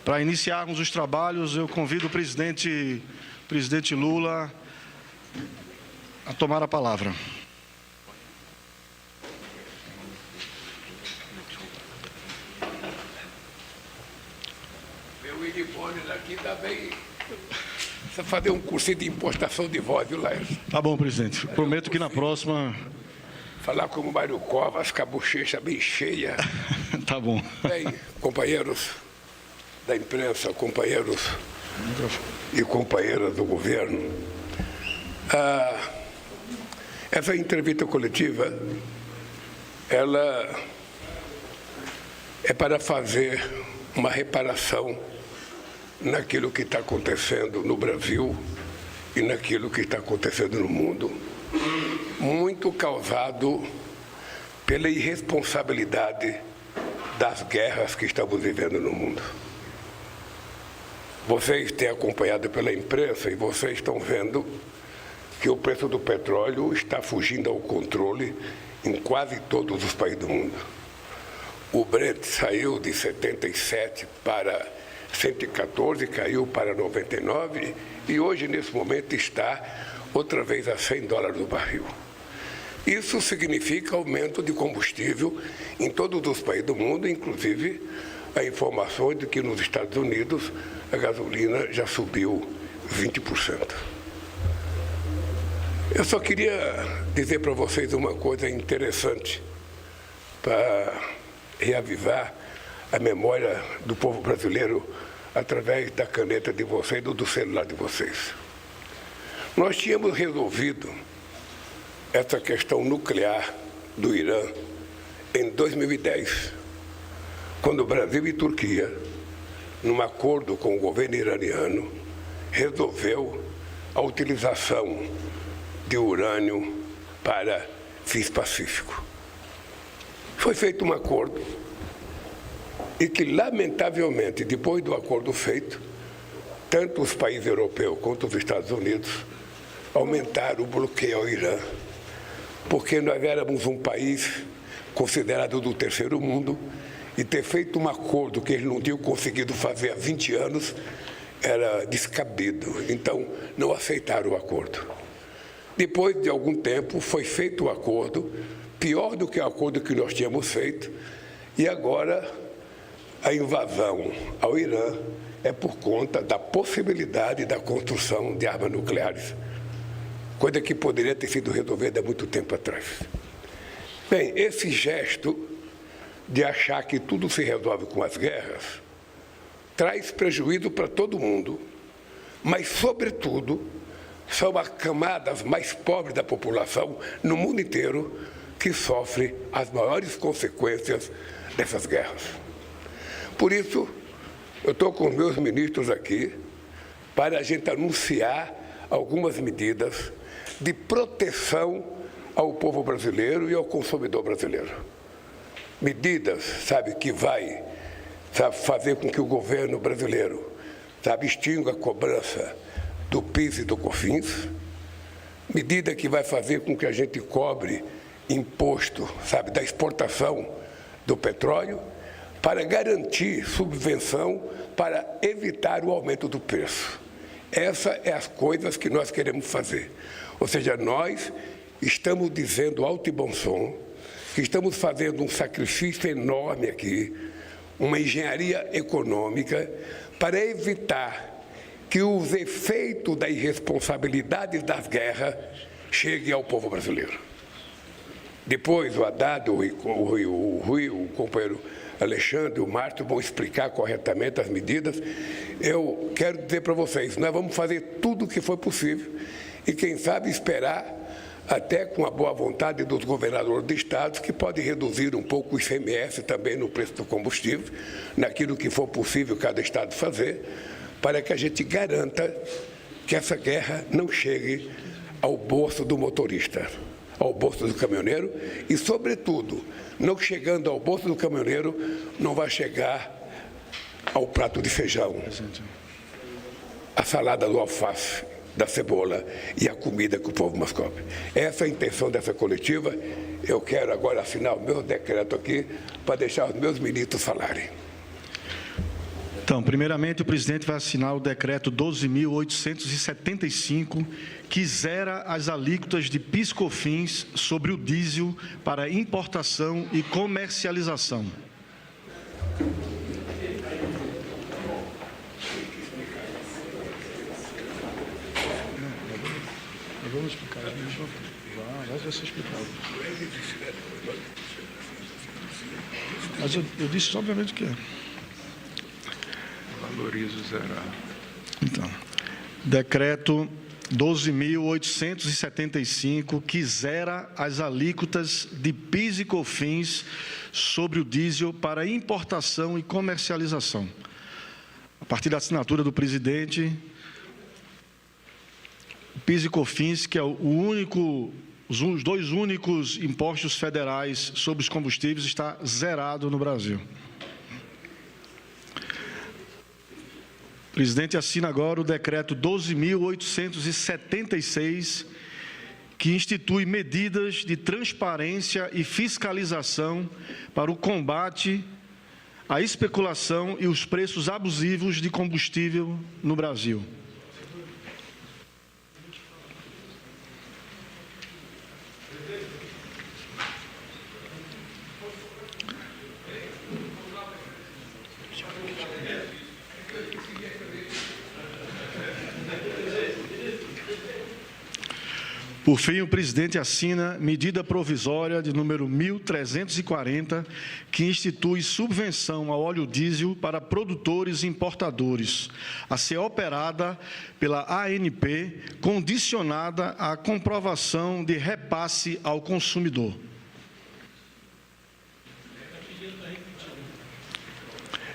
Para iniciarmos os trabalhos, eu convido o presidente Lula a tomar a palavra. Meu Wilibone daqui também precisa fazer um cursinho de impostação de voz, viu, Laércio? Tá bom, presidente. Prometo que na próxima... Falar como Mário Covas, com a bochecha bem cheia. Tá bom. Bem, companheiros da imprensa, companheiros e companheiras do governo, essa entrevista coletiva, ela é para fazer uma reparação naquilo que está acontecendo no Brasil e naquilo que está acontecendo no mundo, muito causado pela irresponsabilidade das guerras que estamos vivendo no mundo. Vocês têm acompanhado pela imprensa e vocês estão vendo que o preço do petróleo está fugindo ao controle em quase todos os países do mundo. O Brent saiu de 77 para 114, caiu para 99 e hoje, nesse momento, está outra vez a $100 o barril. Isso significa aumento de combustível em todos os países do mundo, inclusive a informação de que nos Estados Unidos a gasolina já subiu 20%. Eu só queria dizer para vocês uma coisa interessante para reavivar a memória do povo brasileiro através da caneta de vocês ou do celular de vocês. Nós tínhamos resolvido essa questão nuclear do Irã em 2010, quando o Brasil e Turquia, num acordo com o governo iraniano, resolveu a utilização de urânio para fins pacíficos. Foi feito um acordo e que, lamentavelmente, depois do acordo feito, tanto os países europeus quanto os Estados Unidos aumentaram o bloqueio ao Irã, porque nós éramos um país considerado do terceiro mundo e ter feito um acordo que eles não tinham conseguido fazer há 20 anos era descabido. Então, não aceitaram o acordo. Depois de algum tempo, foi feito o acordo, pior do que o acordo que nós tínhamos feito, e agora a invasão ao Irã é por conta da possibilidade da construção de armas nucleares, coisa que poderia ter sido resolvida há muito tempo atrás. Bem, esse gesto de achar que tudo se resolve com as guerras traz prejuízo para todo mundo, mas, sobretudo, são as camadas mais pobres da população no mundo inteiro que sofrem as maiores consequências dessas guerras. Por isso, eu estou com os meus ministros aqui para a gente anunciar algumas medidas de proteção ao povo brasileiro e ao consumidor brasileiro. Medidas, que vai fazer com que o governo brasileiro, extinga a cobrança do PIS e do COFINS, medida que vai fazer com que a gente cobre imposto, da exportação do petróleo, para garantir subvenção, para evitar o aumento do preço. Essas são as coisas que nós queremos fazer. Ou seja, nós estamos dizendo alto e bom som que estamos fazendo um sacrifício enorme aqui, uma engenharia econômica, para evitar que os efeitos da irresponsabilidade das guerras cheguem ao povo brasileiro. Depois, o Haddad, o Rui, o companheiro Alexandre, o Márcio vão explicar corretamente as medidas. Eu quero dizer para vocês, nós vamos fazer tudo o que for possível e, quem sabe, esperar até com a boa vontade dos governadores de estados, que pode reduzir um pouco o ICMS também no preço do combustível, naquilo que for possível cada estado fazer, para que a gente garanta que essa guerra não chegue ao bolso do motorista, ao bolso do caminhoneiro e, sobretudo, não chegando ao bolso do caminhoneiro, não vai chegar ao prato de feijão, a salada do alface, da cebola e a comida que o povo mais come. Essa é a intenção dessa coletiva. Eu quero agora assinar o meu decreto aqui para deixar os meus ministros falarem. Então, primeiramente, o presidente vai assinar o decreto 12.875, que zera as alíquotas de PIS/COFINS sobre o diesel para importação e comercialização. Vamos explicar. Vai ser explicado. Mas eu disse, obviamente, que é. Valorizo zerar. Então, decreto 12.875, que zera as alíquotas de PIS e COFINS sobre o diesel para importação e comercialização. A partir da assinatura do presidente, o PIS e COFINS, que é os dois únicos impostos federais sobre os combustíveis, está zerado no Brasil. O presidente assina agora o decreto 12.876, que institui medidas de transparência e fiscalização para o combate à especulação e os preços abusivos de combustível no Brasil. Por fim, o presidente assina medida provisória de número 1340, que institui subvenção ao óleo diesel para produtores e importadores, a ser operada pela ANP, condicionada à comprovação de repasse ao consumidor.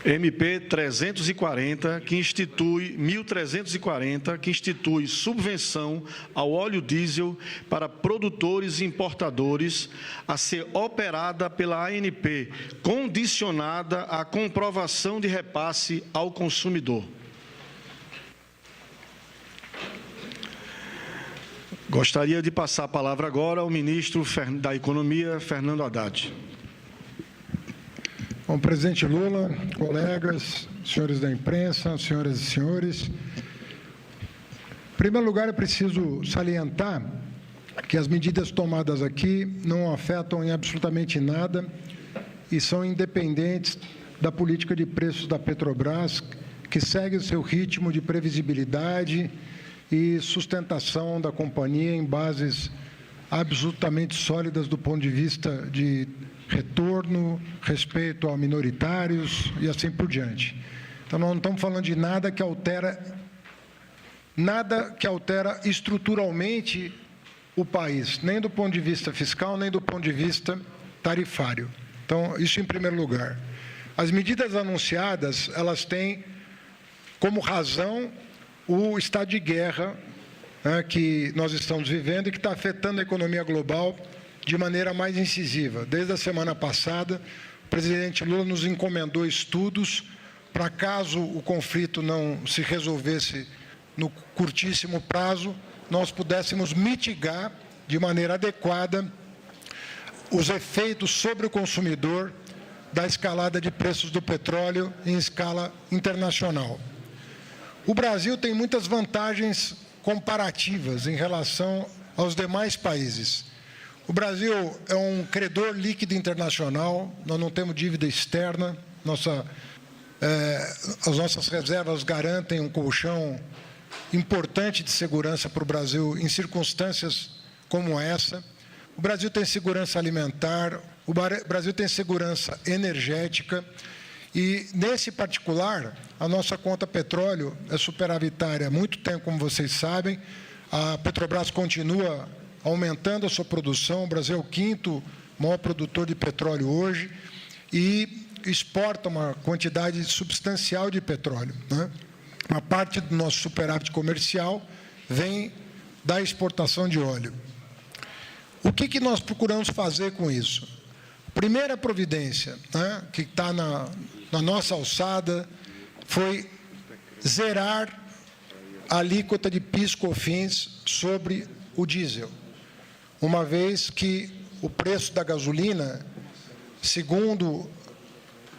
MP 340, que institui 1340, que institui subvenção ao óleo diesel para produtores e importadores, a ser operada pela ANP, condicionada à comprovação de repasse ao consumidor. Gostaria de passar a palavra agora ao ministro da Economia, Fernando Haddad. Bom, presidente Lula, colegas, senhores da imprensa, senhoras e senhores, em primeiro lugar, é preciso salientar que as medidas tomadas aqui não afetam em absolutamente nada e são independentes da política de preços da Petrobras, que segue o seu ritmo de previsibilidade e sustentação da companhia em bases absolutamente sólidas do ponto de vista de retorno, respeito a minoritários e assim por diante. Então, nós não estamos falando de nada que altera estruturalmente o país, nem do ponto de vista fiscal, nem do ponto de vista tarifário. Então, isso em primeiro lugar. As medidas anunciadas, elas têm como razão o estado de guerra, né, que nós estamos vivendo e que está afetando a economia global de maneira mais incisiva. Desde a semana passada, o presidente Lula nos encomendou estudos para, caso o conflito não se resolvesse no curtíssimo prazo, nós pudéssemos mitigar de maneira adequada os efeitos sobre o consumidor da escalada de preços do petróleo em escala internacional. O Brasil tem muitas vantagens comparativas em relação aos demais países. O Brasil é um credor líquido internacional, nós não temos dívida externa, as nossas reservas garantem um colchão importante de segurança para o Brasil em circunstâncias como essa. O Brasil tem segurança alimentar, o Brasil tem segurança energética e, nesse particular, a nossa conta petróleo é superavitária há muito tempo, como vocês sabem. A Petrobras continua aumentando a sua produção, o Brasil é o quinto maior produtor de petróleo hoje e exporta uma quantidade substancial de petróleo, né? Uma parte do nosso superávit comercial vem da exportação de óleo. O que nós procuramos fazer com isso? A primeira providência, né, que está na nossa alçada foi zerar a alíquota de PIS/COFINS sobre o diesel, uma vez que o preço da gasolina, segundo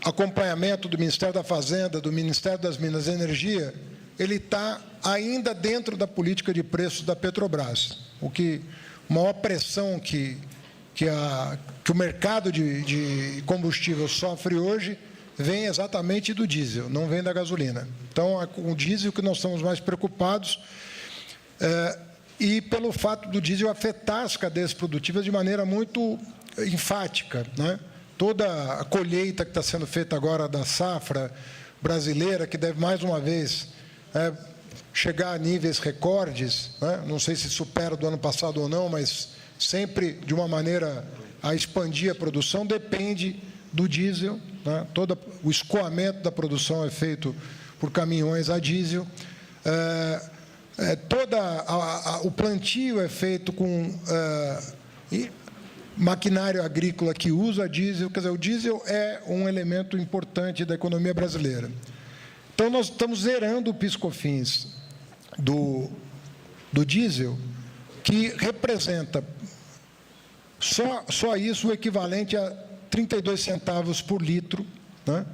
acompanhamento do Ministério da Fazenda, do Ministério das Minas e Energia, ele está ainda dentro da política de preços da Petrobras. O que a maior pressão que o mercado de combustível sofre hoje vem exatamente do diesel, não vem da gasolina. Então, é com o diesel que nós estamos mais preocupados, e pelo fato do diesel afetar as cadeias produtivas de maneira muito enfática, né? Toda a colheita que está sendo feita agora da safra brasileira, que deve, mais uma vez, chegar a níveis recordes, né? Não sei se supera do ano passado ou não, mas sempre de uma maneira a expandir a produção, depende do diesel, né? Todo o escoamento da produção é feito por caminhões a diesel, o plantio é feito com maquinário agrícola que usa diesel. Quer dizer, o diesel é um elemento importante da economia brasileira. Então, nós estamos zerando o PIS/COFINS do diesel, que representa só isso o equivalente a 32 centavos por litro, né?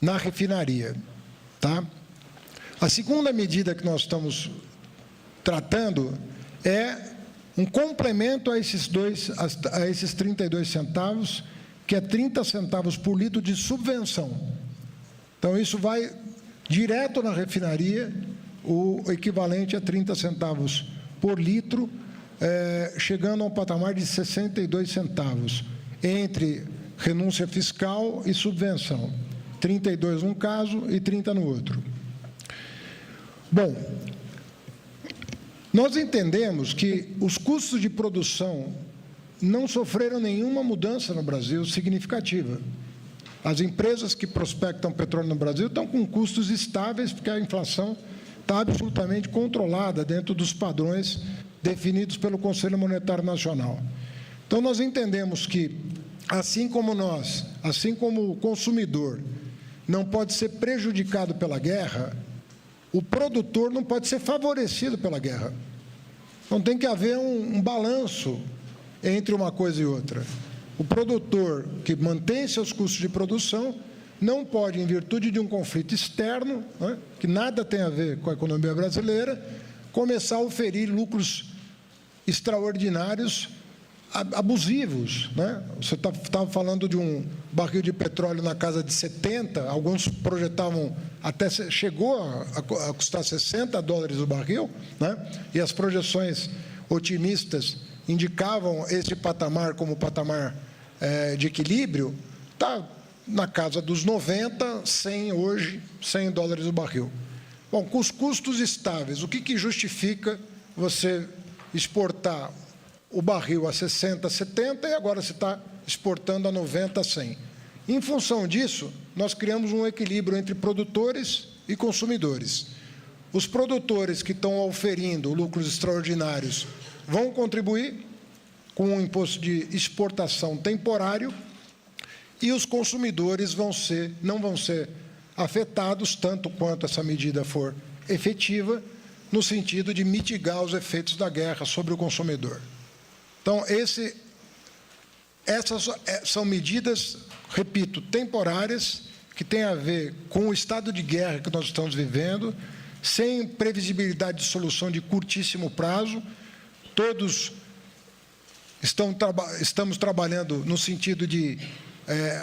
Na refinaria. Tá? A segunda medida que nós estamos tratando é um complemento a esses 32 centavos, que é 30 centavos por litro de subvenção. Então, isso vai direto na refinaria, o equivalente a 30 centavos por litro, chegando a um patamar de 62 centavos, entre renúncia fiscal e subvenção. 32 num caso e 30 no outro. Bom, nós entendemos que os custos de produção não sofreram nenhuma mudança no Brasil significativa. As empresas que prospectam petróleo no Brasil estão com custos estáveis, porque a inflação está absolutamente controlada dentro dos padrões definidos pelo Conselho Monetário Nacional. Então, nós entendemos que, assim como o consumidor não pode ser prejudicado pela guerra, o produtor não pode ser favorecido pela guerra. Então, tem que haver um balanço entre uma coisa e outra. O produtor que mantém seus custos de produção não pode, em virtude de um conflito externo, né, que nada tem a ver com a economia brasileira, começar a oferir lucros extraordinários, abusivos, né? Você estava falando de um barril de petróleo na casa de 70, alguns projetavam até, chegou a custar $60 o barril, né? E as projeções otimistas indicavam esse patamar como patamar de equilíbrio, está na casa dos 90, 100 hoje, $100 o barril. Bom, com os custos estáveis, o que justifica você exportar o barril a 60, 70 e agora se está exportando a 90, 100. Em função disso, nós criamos um equilíbrio entre produtores e consumidores. Os produtores que estão oferindo lucros extraordinários vão contribuir com um imposto de exportação temporário e os consumidores não vão ser afetados, tanto quanto essa medida for efetiva, no sentido de mitigar os efeitos da guerra sobre o consumidor. Então, essas são medidas, repito, temporárias, que têm a ver com o estado de guerra que nós estamos vivendo, sem previsibilidade de solução de curtíssimo prazo. Todos estamos trabalhando no sentido de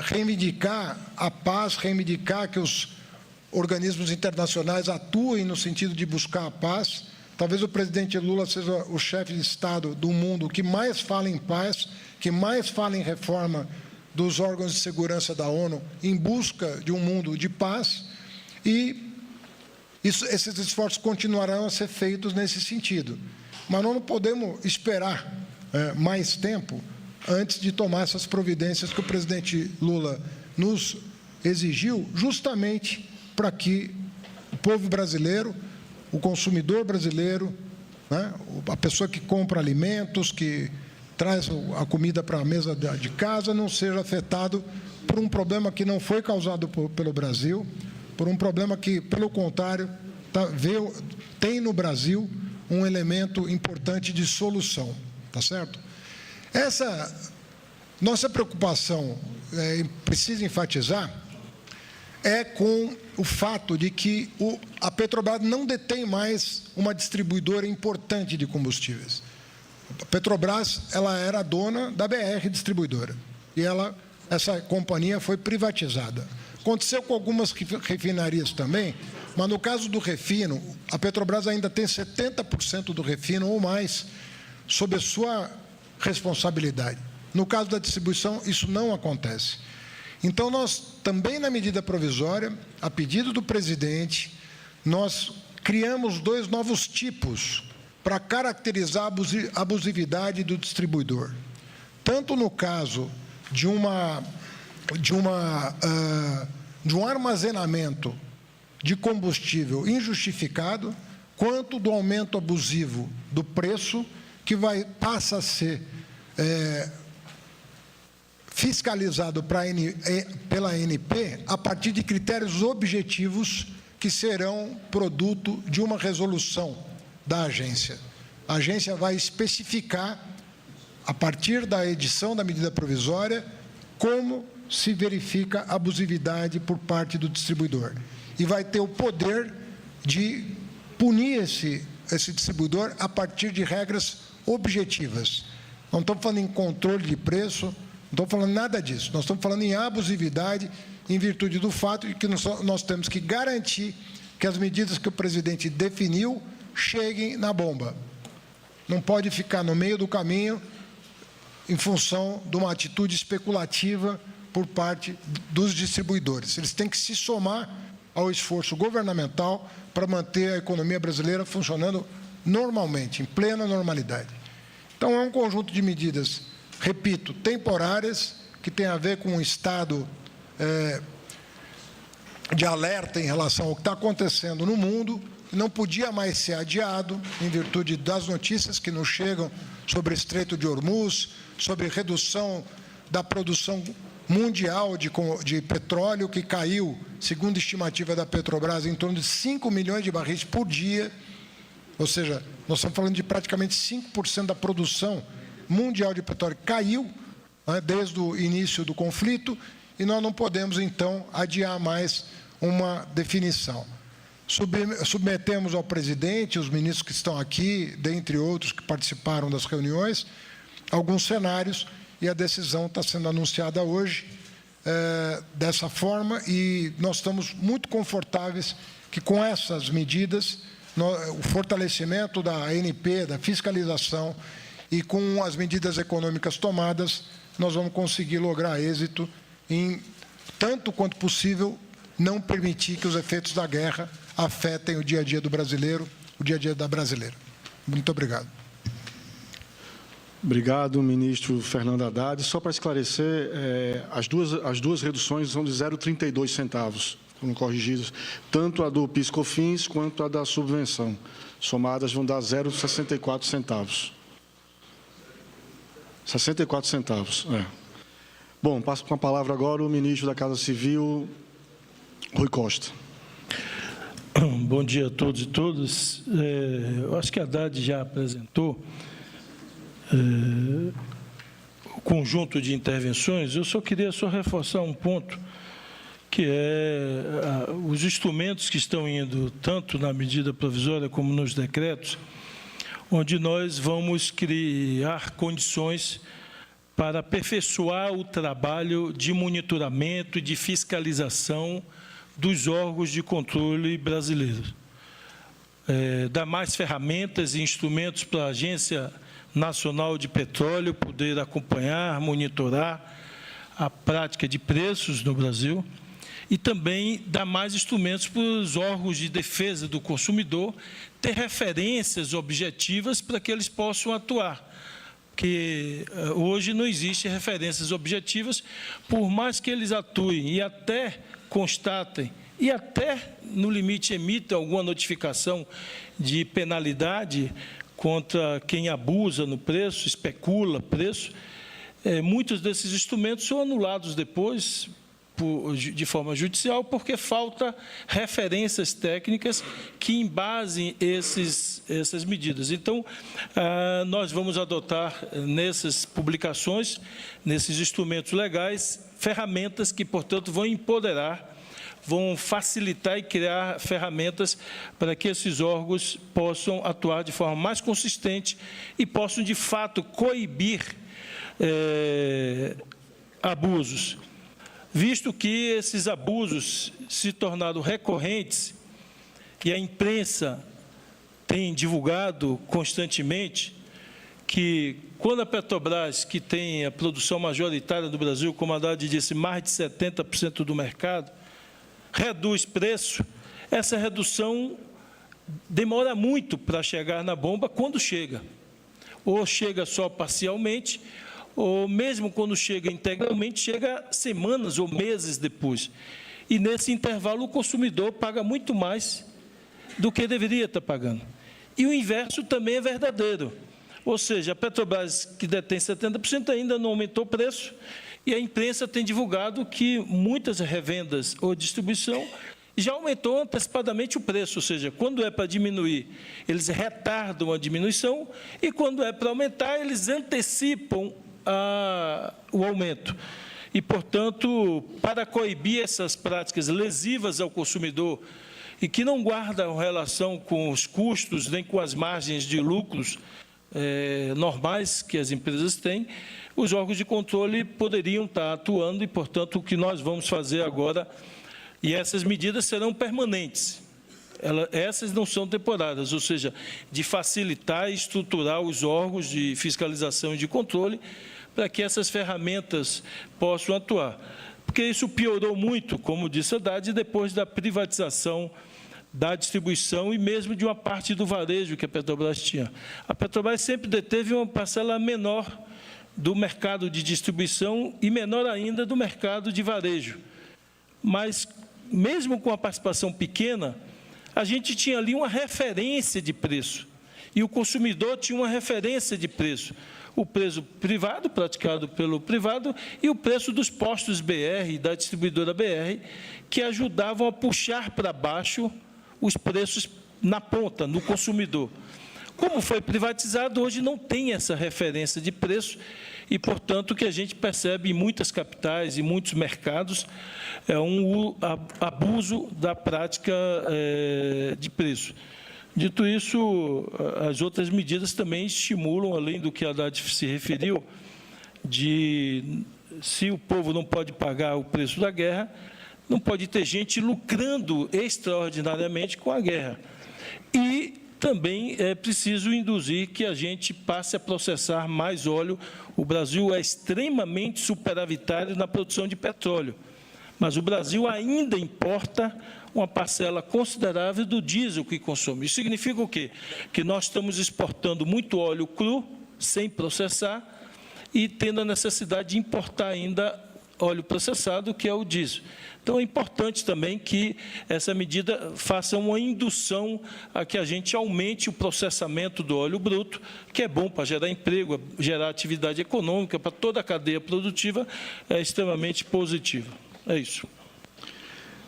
reivindicar a paz, reivindicar que os organismos internacionais atuem no sentido de buscar a paz. Talvez o presidente Lula seja o chefe de Estado do mundo que mais fala em paz, que mais fala em reforma dos órgãos de segurança da ONU em busca de um mundo de paz, e esses esforços continuarão a ser feitos nesse sentido. Mas nós não podemos esperar mais tempo antes de tomar essas providências que o presidente Lula nos exigiu, justamente para que o povo brasileiro, o consumidor brasileiro, né, a pessoa que compra alimentos, que traz a comida para a mesa de casa, não seja afetado por um problema que não foi causado pelo Brasil, por um problema que, pelo contrário, tem no Brasil um elemento importante de solução, tá certo? Essa nossa preocupação precisa enfatizar é com o fato de que a Petrobras não detém mais uma distribuidora importante de combustíveis. A Petrobras, ela era dona da BR Distribuidora e essa companhia foi privatizada. Aconteceu com algumas refinarias também, mas no caso do refino, a Petrobras ainda tem 70% do refino ou mais sob a sua responsabilidade. No caso da distribuição, isso não acontece. Então, nós também na medida provisória, a pedido do presidente, nós criamos 2 novos tipos para caracterizar a abusividade do distribuidor. Tanto no caso de um armazenamento de combustível injustificado, quanto do aumento abusivo do preço, que passa a ser fiscalizado pela ANP a partir de critérios objetivos que serão produto de uma resolução da agência. A agência vai especificar, a partir da edição da medida provisória, como se verifica a abusividade por parte do distribuidor. E vai ter o poder de punir esse distribuidor a partir de regras objetivas. Não estamos falando em controle de preço, não estamos falando nada disso. Nós estamos falando em abusividade em virtude do fato de que nós temos que garantir que as medidas que o presidente definiu cheguem na bomba. Não pode ficar no meio do caminho em função de uma atitude especulativa por parte dos distribuidores. Eles têm que se somar ao esforço governamental para manter a economia brasileira funcionando normalmente, em plena normalidade. Então, é um conjunto de medidas, repito, temporárias, que tem a ver com um estado de alerta em relação ao que está acontecendo no mundo, que não podia mais ser adiado, em virtude das notícias que nos chegam sobre o Estreito de Hormuz, sobre redução da produção mundial de petróleo, que caiu, segundo a estimativa da Petrobras, em torno de 5 milhões de barris por dia, ou seja, nós estamos falando de praticamente 5% da produção mundial de petróleo caiu, né, desde o início do conflito, e nós não podemos, então, adiar mais uma definição. Submetemos ao presidente, os ministros que estão aqui, dentre outros que participaram das reuniões, alguns cenários, e a decisão está sendo anunciada hoje dessa forma, e nós estamos muito confortáveis que com essas medidas, o fortalecimento da ANP, da fiscalização, e com as medidas econômicas tomadas, nós vamos conseguir lograr êxito em, tanto quanto possível, não permitir que os efeitos da guerra afetem o dia a dia do brasileiro, o dia a dia da brasileira. Muito obrigado. Obrigado, ministro Fernando Haddad. Só para esclarecer, as duas reduções são de 0,32 centavos, foram corrigidas, tanto a do PIS/COFINS quanto a da subvenção. Somadas vão dar 0,64 centavos. 64 centavos, Bom, passo com a palavra agora o ministro da Casa Civil, Rui Costa. Bom dia a todos e todas. Eu acho que a Haddad já apresentou o conjunto de intervenções. Eu só queria reforçar um ponto, que é os instrumentos que estão indo tanto na medida provisória como nos decretos, onde nós vamos criar condições para aperfeiçoar o trabalho de monitoramento e de fiscalização dos órgãos de controle brasileiros. Dar mais ferramentas e instrumentos para a Agência Nacional de Petróleo poder acompanhar, monitorar a prática de preços no Brasil, e também dar mais instrumentos para os órgãos de defesa do consumidor ter referências objetivas para que eles possam atuar. Porque hoje não existem referências objetivas, por mais que eles atuem e até constatem, e até, no limite, emitam alguma notificação de penalidade contra quem abusa no preço, especula preço, muitos desses instrumentos são anulados depois, de forma judicial, porque falta referências técnicas que embasem esses essas medidas. Então, nós vamos adotar nessas publicações, nesses instrumentos legais, ferramentas que, portanto, vão empoderar, vão facilitar e criar ferramentas para que esses órgãos possam atuar de forma mais consistente e possam, de fato, coibir abusos. Visto que esses abusos se tornaram recorrentes e a imprensa tem divulgado constantemente que, quando a Petrobras, que tem a produção majoritária do Brasil, como a Haddad disse, mais de 70% do mercado, reduz preço, essa redução demora muito para chegar na bomba quando chega. Ou chega só parcialmente, ou mesmo quando chega integralmente, chega semanas ou meses depois. E nesse intervalo o consumidor paga muito mais do que deveria estar pagando. E o inverso também é verdadeiro. Ou seja, a Petrobras, que detém 70%, ainda não aumentou o preço, e a imprensa tem divulgado que muitas revendas ou distribuição já aumentou antecipadamente o preço, ou seja, quando é para diminuir, eles retardam a diminuição, e quando é para aumentar, eles antecipam o aumento. E, portanto, para coibir essas práticas lesivas ao consumidor e que não guardam relação com os custos nem com as margens de lucros normais que as empresas têm, os órgãos de controle poderiam estar atuando e, portanto, o que nós vamos fazer agora, e essas medidas serão permanentes, essas não são temporárias, ou seja, de facilitar e estruturar os órgãos de fiscalização e de controle para que essas ferramentas possam atuar. Porque isso piorou muito, como disse a Haddad, depois da privatização da distribuição e mesmo de uma parte do varejo que a Petrobras tinha. A Petrobras sempre deteve uma parcela menor do mercado de distribuição e menor ainda do mercado de varejo. Mas, mesmo com a participação pequena, a gente tinha ali uma referência de preço. E o consumidor tinha uma referência de preço. O preço privado, praticado pelo privado, e o preço dos postos BR, da distribuidora BR, que ajudavam a puxar para baixo os preços na ponta, no consumidor. Como foi privatizado, hoje não tem essa referência de preço e, portanto, o que a gente percebe em muitas capitais e muitos mercados é um abuso da prática de preço. Dito isso, as outras medidas também estimulam, além do que a Haddad se referiu, de se o povo não pode pagar o preço da guerra, não pode ter gente lucrando extraordinariamente com a guerra. E também é preciso induzir que a gente passe a processar mais óleo. O Brasil é extremamente superavitário na produção de petróleo, mas o Brasil ainda importa uma parcela considerável do diesel que consome. Isso significa o quê? Que nós estamos exportando muito óleo cru, sem processar, e tendo a necessidade de importar ainda óleo processado, que é o diesel. Então, é importante também que essa medida faça uma indução a que a gente aumente o processamento do óleo bruto, que é bom para gerar emprego, gerar atividade econômica, para toda a cadeia produtiva, é extremamente positivo. É isso.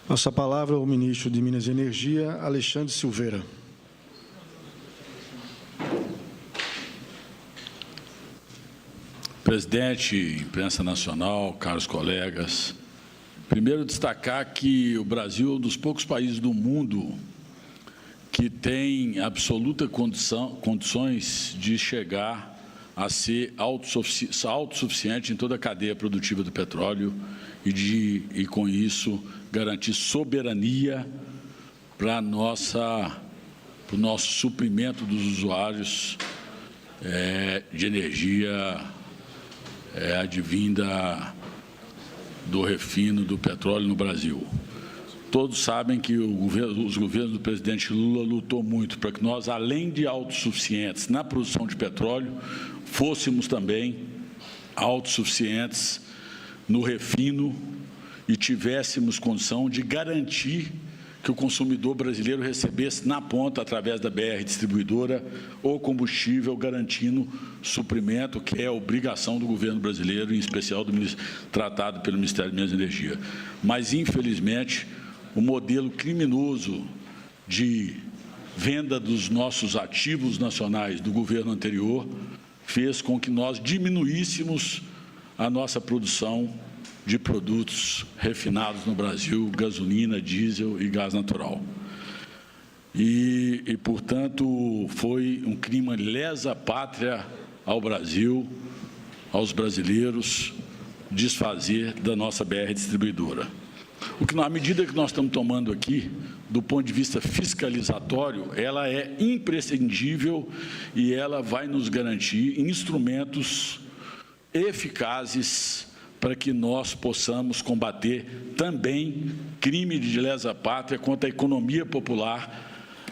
Nossa palavra ao ministro de Minas e Energia, Alexandre Silveira. Presidente, imprensa nacional, caros colegas, primeiro destacar que o Brasil é um dos poucos países do mundo que tem absoluta condições de chegar a ser autossuficiente em toda a cadeia produtiva do petróleo e com isso, garantir soberania para o nosso suprimento dos usuários de energia advinda do refino do petróleo no Brasil. Todos sabem que os governos do presidente Lula lutou muito para que nós, além de autossuficientes na produção de petróleo, fôssemos também autossuficientes no refino e tivéssemos condição de garantir que o consumidor brasileiro recebesse na ponta, através da BR distribuidora, o combustível, garantindo suprimento, que é a obrigação do governo brasileiro, em especial tratado pelo Ministério de Minas e Energia. Mas, infelizmente, o modelo criminoso de venda dos nossos ativos nacionais do governo anterior fez com que nós diminuíssemos a nossa produção de produtos refinados no Brasil, gasolina, diesel e gás natural. E portanto, foi um crime lesa pátria ao Brasil, aos brasileiros, desfazer da nossa BR distribuidora. A medida que nós estamos tomando aqui, do ponto de vista fiscalizatório, ela é imprescindível e ela vai nos garantir instrumentos eficazes para que nós possamos combater também crime de lesa pátria contra a economia popular,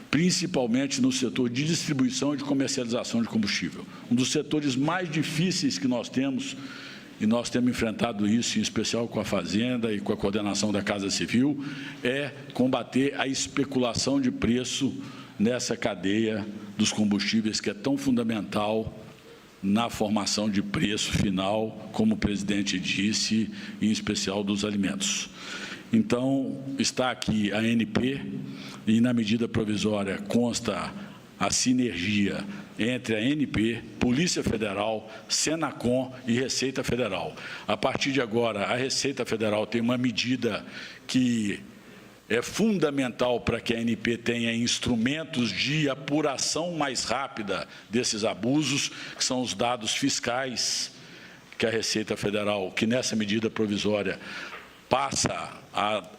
principalmente no setor de distribuição e de comercialização de combustível. Um dos setores mais difíceis que nós temos, e nós temos enfrentado isso, em especial com a Fazenda e com a coordenação da Casa Civil, é combater a especulação de preço nessa cadeia dos combustíveis, que é tão fundamental na formação de preço final, como o presidente disse, em especial dos alimentos. Então, está aqui a ANP, e na medida provisória consta a sinergia entre a ANP, Polícia Federal, Senacom e Receita Federal. A partir de agora, a Receita Federal tem uma medida que é fundamental para que a ANP tenha instrumentos de apuração mais rápida desses abusos, que são os dados fiscais que a Receita Federal, que nessa medida provisória, passa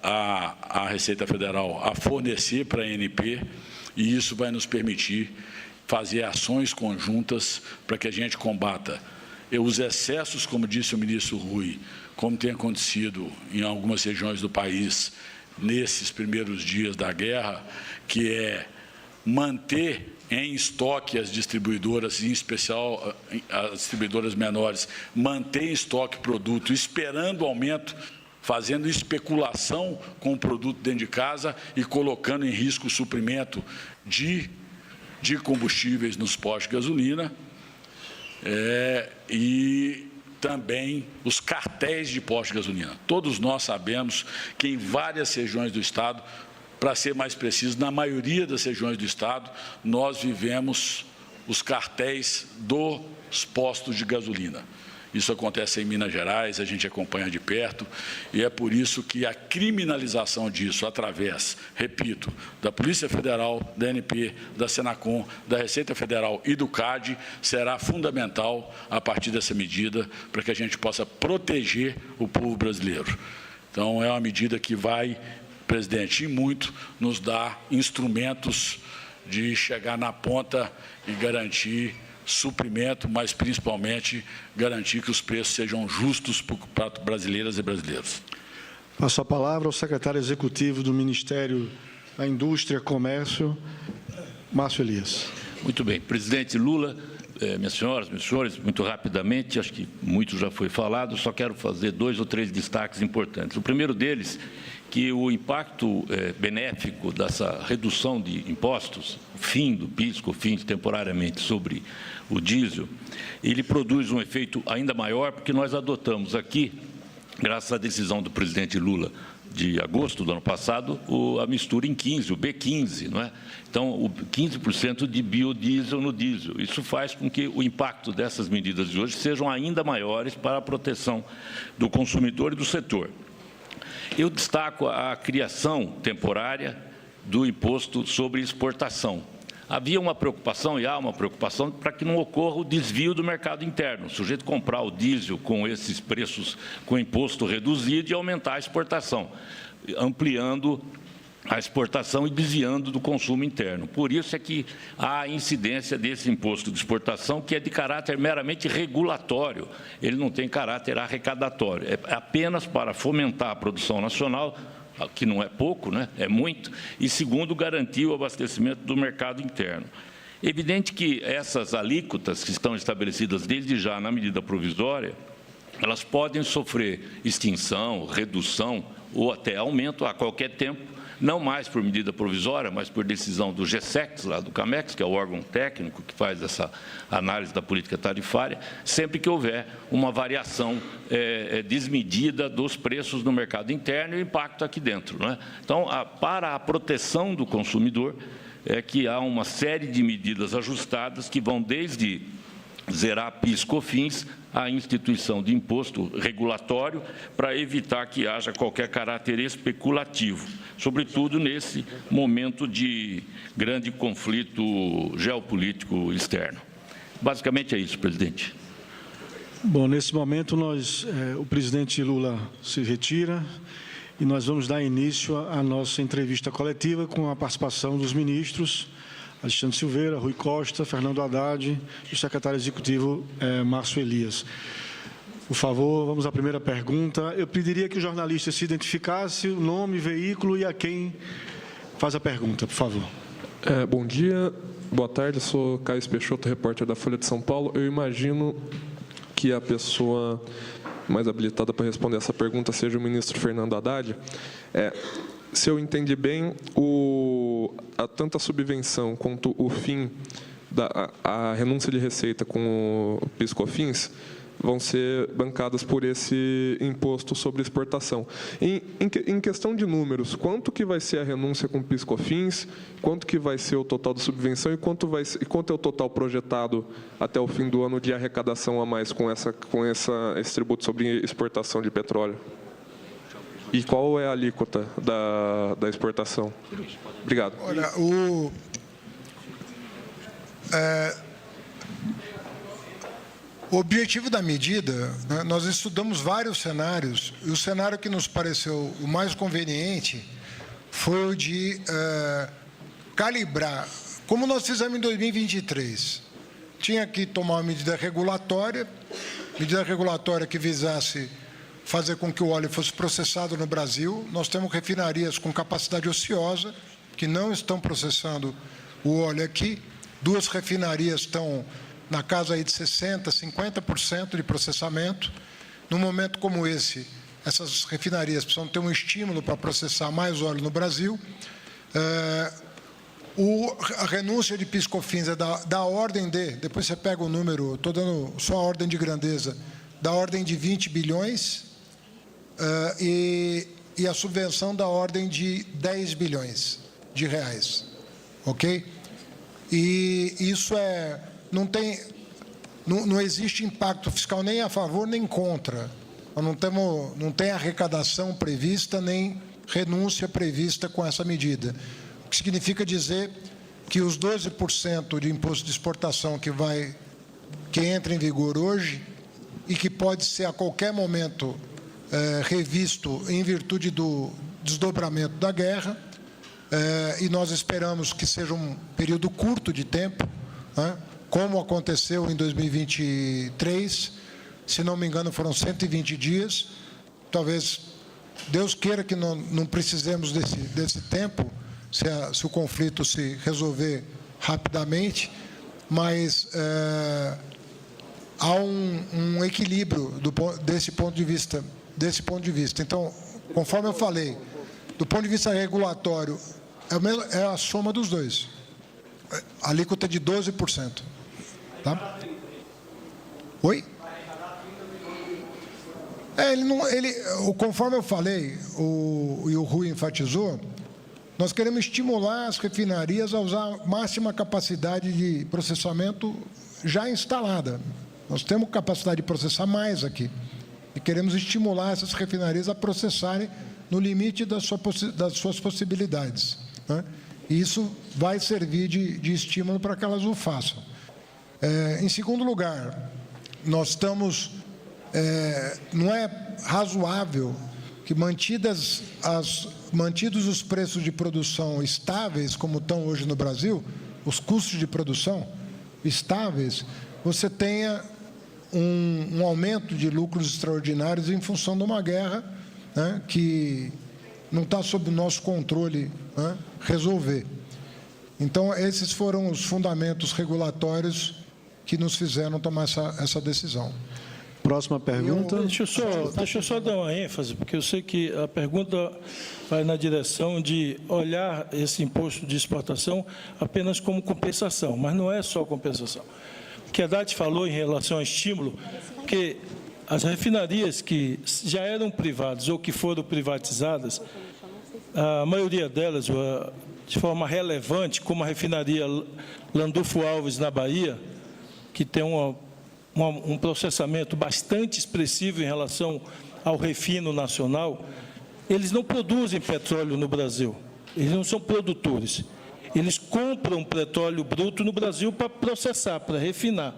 a Receita Federal a fornecer para a ANP, e isso vai nos permitir fazer ações conjuntas para que a gente combata os excessos, como disse o ministro Rui, como tem acontecido em algumas regiões do país nesses primeiros dias da guerra, que é manter em estoque as distribuidoras, em especial as distribuidoras menores, manter em estoque produto, esperando o aumento, fazendo especulação com o produto dentro de casa e colocando em risco o suprimento de combustíveis nos postos de gasolina, e também os cartéis de postos de gasolina. Todos nós sabemos que em várias regiões do Estado, para ser mais preciso, na maioria das regiões do Estado, nós vivemos os cartéis dos postos de gasolina. Isso acontece em Minas Gerais, a gente acompanha de perto, e é por isso que a criminalização disso, através, repito, da Polícia Federal, da ANP, da Senacom, da Receita Federal e do CAD, será fundamental a partir dessa medida para que a gente possa proteger o povo brasileiro. Então, é uma medida que vai, presidente, e muito, nos dar instrumentos de chegar na ponta e garantir suprimento, mas principalmente garantir que os preços sejam justos para brasileiras e brasileiros. Passo a palavra ao secretário executivo do Ministério da Indústria e Comércio, Márcio Elias. Muito bem. Presidente Lula, minhas senhoras, meus senhores, muito rapidamente, acho que muito já foi falado, só quero fazer 2 ou 3 destaques importantes. O primeiro deles, que o impacto benéfico dessa redução de impostos, o fim do PIS, COFINS temporariamente sobre o diesel, ele produz um efeito ainda maior, porque nós adotamos aqui, graças à decisão do presidente Lula de agosto do ano passado, a mistura em 15, o B15, não é? Então, o 15% de biodiesel no diesel. Isso faz com que o impacto dessas medidas de hoje sejam ainda maiores para a proteção do consumidor e do setor. Eu destaco a criação temporária do imposto sobre exportação. Havia uma preocupação, e há uma preocupação, para que não ocorra o desvio do mercado interno. O sujeito comprar o diesel com esses preços, com imposto reduzido, e aumentar a exportação, ampliando a exportação e desviando do consumo interno. Por isso é que há a incidência desse imposto de exportação, que é de caráter meramente regulatório. Ele não tem caráter arrecadatório. É apenas para fomentar a produção nacional, que não é pouco, né? É muito, e segundo, garantir o abastecimento do mercado interno. Evidente que essas alíquotas que estão estabelecidas desde já na medida provisória, elas podem sofrer extinção, redução ou até aumento a qualquer tempo, não mais por medida provisória, mas por decisão do GSEX, lá do CAMEX, que é o órgão técnico que faz essa análise da política tarifária, sempre que houver uma variação desmedida dos preços no mercado interno e o impacto aqui dentro, não é? Então, para a proteção do consumidor, é que há uma série de medidas ajustadas que vão desde zerar PIS/COFINS à instituição de imposto regulatório para evitar que haja qualquer caráter especulativo, sobretudo nesse momento de grande conflito geopolítico externo. Basicamente é isso, presidente. Bom, nesse momento o presidente Lula se retira e nós vamos dar início à nossa entrevista coletiva com a participação dos ministros Alexandre Silveira, Rui Costa, Fernando Haddad e o secretário executivo Márcio Elias. Por favor, vamos à primeira pergunta. Eu pediria que o jornalista se identificasse, o nome, veículo e a quem faz a pergunta, por favor. Bom dia, boa tarde, eu sou Caio Peixoto, repórter da Folha de São Paulo. Eu imagino que a pessoa mais habilitada para responder essa pergunta seja o ministro Fernando Haddad. Se eu entendi bem, tanto a subvenção quanto o fim a renúncia de receita com o PIS/COFINS vão ser bancadas por esse imposto sobre exportação. Em questão de números, quanto que vai ser a renúncia com PIS/COFINS, quanto que vai ser o total da subvenção e quanto é o total projetado até o fim do ano de arrecadação a mais com esse tributo sobre exportação de petróleo? E qual é a alíquota da exportação? Obrigado. Olha, o objetivo da medida, né, nós estudamos vários cenários, e o cenário que nos pareceu o mais conveniente foi o de calibrar, como nós fizemos em 2023. Tinha que tomar uma medida regulatória que visasse fazer com que o óleo fosse processado no Brasil. Nós temos refinarias com capacidade ociosa, que não estão processando o óleo aqui. 2 refinarias estão na casa aí de 60%, 50% de processamento. Num momento como esse, essas refinarias precisam ter um estímulo para processar mais óleo no Brasil. A renúncia de PIS/COFINS é da ordem de, depois você pega o número, estou dando só a ordem de grandeza, da ordem de 20 bilhões, e a subvenção da ordem de 10 bilhões de reais, ok? E isso não existe impacto fiscal nem a favor nem contra. Não tem arrecadação prevista nem renúncia prevista com essa medida. O que significa dizer que os 12% de imposto de exportação que entra em vigor hoje e que pode ser a qualquer momento revisto em virtude do desdobramento da guerra, e nós esperamos que seja um período curto de tempo, né, como aconteceu em 2023, se não me engano foram 120 dias, talvez Deus queira que não precisemos desse tempo, se o conflito se resolver rapidamente, mas há um equilíbrio desse ponto de vista. Então, conforme eu falei, do ponto de vista regulatório, é a soma dos dois. A alíquota é de 12%. Tá? Oi? Conforme eu falei, e o Rui enfatizou, nós queremos estimular as refinarias a usar a máxima capacidade de processamento já instalada. Nós temos capacidade de processar mais aqui. E queremos estimular essas refinarias a processarem no limite das suas possibilidades, né? E isso vai servir de estímulo para que elas o façam. Em segundo lugar, não é razoável que, mantidos os preços de produção estáveis, como estão hoje no Brasil, os custos de produção estáveis, você tenha um aumento de lucros extraordinários em função de uma guerra, né, que não está sob o nosso controle, né, resolver. Então, esses foram os fundamentos regulatórios que nos fizeram tomar essa decisão. Próxima pergunta. Deixa eu só dar uma ênfase, porque eu sei que a pergunta vai na direção de olhar esse imposto de exportação apenas como compensação, mas não é só compensação. O que a Haddad falou em relação ao estímulo, que as refinarias que já eram privadas ou que foram privatizadas, a maioria delas, de forma relevante, como a refinaria Landulfo Alves, na Bahia, que tem um processamento bastante expressivo em relação ao refino nacional, eles não produzem petróleo no Brasil, eles não são produtores. Eles compram petróleo bruto no Brasil para processar, para refinar.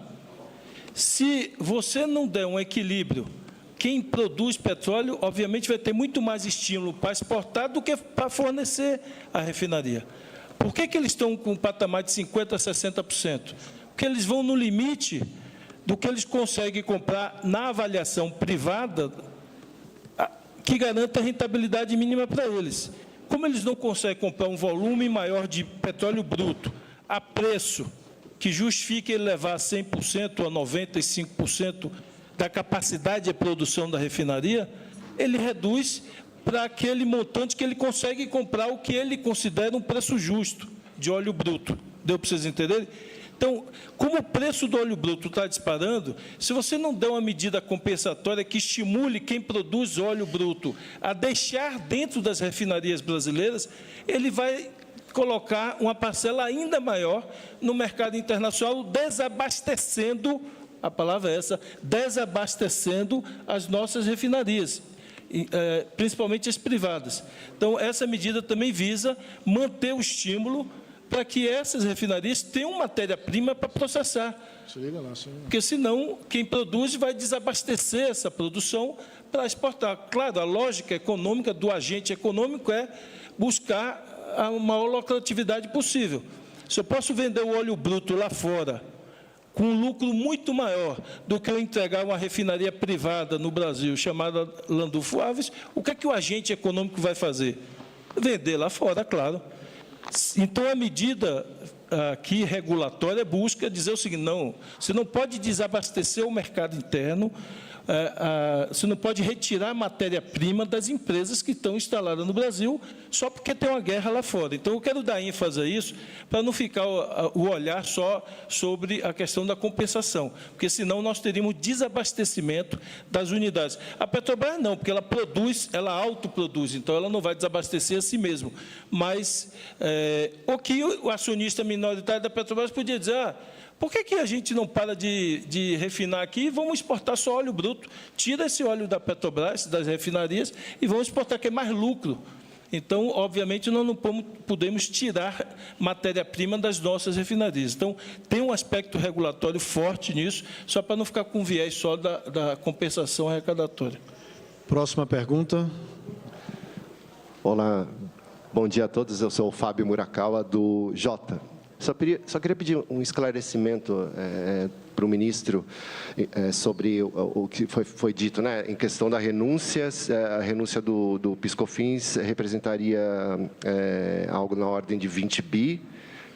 Se você não der um equilíbrio, quem produz petróleo, obviamente, vai ter muito mais estímulo para exportar do que para fornecer a refinaria. Por que eles estão com um patamar de 50% a 60%? Porque eles vão no limite do que eles conseguem comprar na avaliação privada, que garanta a rentabilidade mínima para eles. Como eles não conseguem comprar um volume maior de petróleo bruto a preço que justifique ele levar 100% a 95% da capacidade de produção da refinaria, ele reduz para aquele montante que ele consegue comprar o que ele considera um preço justo de óleo bruto. Deu para vocês entenderem? Então, como o preço do óleo bruto está disparando, se você não der uma medida compensatória que estimule quem produz óleo bruto a deixar dentro das refinarias brasileiras, ele vai colocar uma parcela ainda maior no mercado internacional, desabastecendo, a palavra é essa, desabastecendo as nossas refinarias, principalmente as privadas. Então, essa medida também visa manter o estímulo para que essas refinarias tenham matéria-prima para processar. Porque, senão, quem produz vai desabastecer essa produção para exportar. Claro, a lógica econômica do agente econômico é buscar a maior lucratividade possível. Se eu posso vender o óleo bruto lá fora com um lucro muito maior do que eu entregar uma refinaria privada no Brasil, chamada Landulfo Alves, o que é que o agente econômico vai fazer? Vender lá fora, claro. Então, a medida aqui regulatória busca dizer o seguinte: não, você não pode desabastecer o mercado interno, você não pode retirar matéria-prima das empresas que estão instaladas no Brasil só porque tem uma guerra lá fora. Então, eu quero dar ênfase a isso para não ficar o olhar só sobre a questão da compensação, porque senão nós teríamos desabastecimento das unidades. A Petrobras não, porque ela produz, ela autoproduz, então ela não vai desabastecer a si mesma. Mas o que o acionista minoritário da Petrobras podia dizer: por que a gente não para de refinar aqui e vamos exportar só óleo bruto? Tira esse óleo da Petrobras, das refinarias, e vamos exportar, que é mais lucro. Então, obviamente, nós não podemos tirar matéria-prima das nossas refinarias. Então, tem um aspecto regulatório forte nisso, só para não ficar com viés só da compensação arrecadatória. Próxima pergunta. Olá, bom dia a todos. Eu sou o Fábio Murakawa, do Jota. Só queria pedir um esclarecimento para o ministro sobre o que foi dito, né, em questão da renúncia. A renúncia do PiscoFins representaria algo na ordem de 20 bi,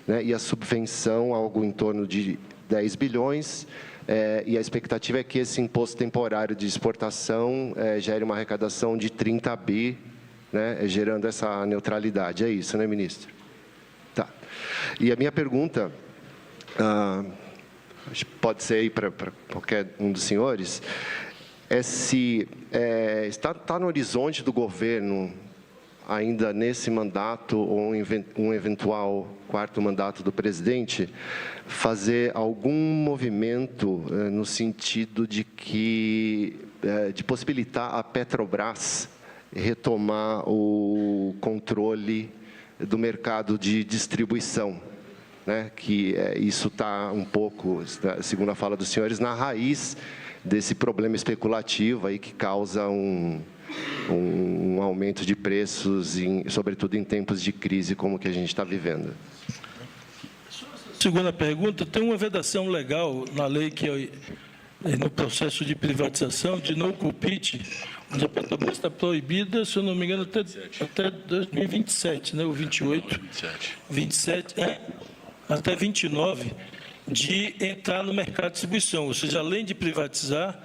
né, e a subvenção algo em torno de 10 bilhões, e a expectativa é que esse imposto temporário de exportação gere uma arrecadação de 30 bi, né, gerando essa neutralidade. É isso, né, ministro? Tá. E a minha pergunta, pode ser aí para qualquer um dos senhores, é se está no horizonte do governo, ainda nesse mandato, ou um eventual quarto mandato do presidente, fazer algum movimento no sentido de possibilitar a Petrobras retomar o controle do mercado de distribuição, né? Que isso está um pouco, segundo a fala dos senhores, na raiz desse problema especulativo aí que causa um aumento de preços, sobretudo em tempos de crise como que a gente está vivendo. Segunda pergunta, tem uma vedação legal na lei que no processo de privatização, de no compete, onde a Petrobras está proibida, se eu não me engano, até 2027, né, ou 28, 27, até 29, de entrar no mercado de distribuição. Ou seja, além de privatizar,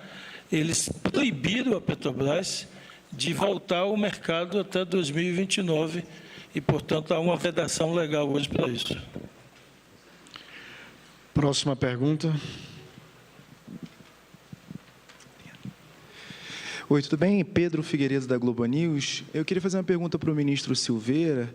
eles proibiram a Petrobras de voltar ao mercado até 2029, e, portanto, há uma vedação legal hoje para isso. Próxima pergunta. Oi, tudo bem? Pedro Figueiredo, da Globo News. Eu queria fazer uma pergunta para o ministro Silveira.